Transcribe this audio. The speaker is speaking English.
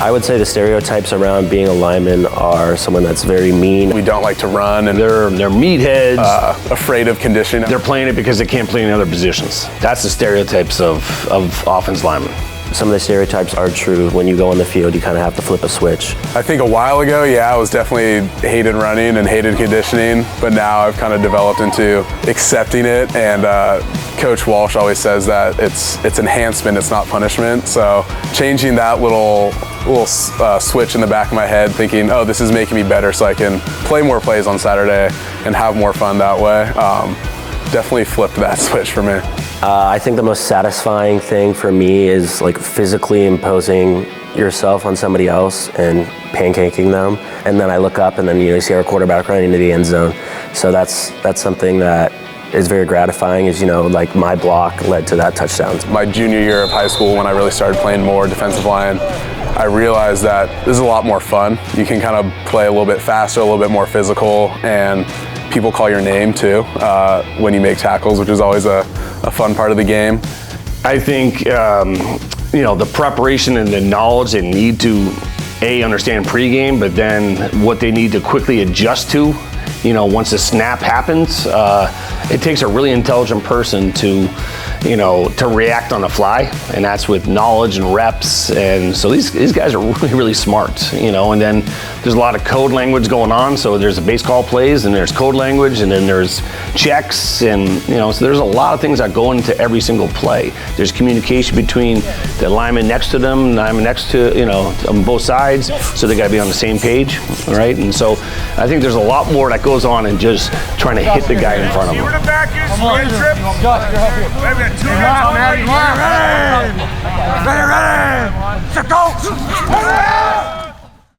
I would say the stereotypes around being a lineman are someone that's very mean. We don't like to run, and They're meatheads. afraid of conditioning. They're playing it because they can't play in other positions. That's the stereotypes of offense linemen. Some of the stereotypes are true. When you go on the field, you kind of have to flip a switch. I think a while ago, I was definitely hated running and hated conditioning, but now I've kind of developed into accepting it, and Coach Walsh always says that it's enhancement, it's not punishment. So changing that little switch in the back of my head, thinking, oh, this is making me better so I can play more plays on Saturday and have more fun that way, definitely flipped that switch for me. I think the most satisfying thing for me is like physically imposing yourself on somebody else and pancaking them. And then I look up and then you see our quarterback running into the end zone. So that's something that is very gratifying, is like my block led to that touchdown. My junior year of high school, when I really started playing more defensive line, I realized that this is a lot more fun. You can kind of play a little bit faster, a little bit more physical, and people call your name too when you make tackles, which is always a fun part of the game. I think the preparation and the knowledge they need to understand pregame, but then what they need to quickly adjust to, once the snap happens. It takes a really intelligent person to react on the fly, and that's with knowledge and reps. And so these guys are really, really smart, and then there's a lot of code language going on. So there's the base call plays, and there's code language, and then there's checks, and so there's a lot of things that go into every single play. There's communication between the lineman next to them, lineman next to, on both sides, so they got to be on the same page, right? And so I think there's a lot more that goes on in just trying to hit the guy in front of them. Ready,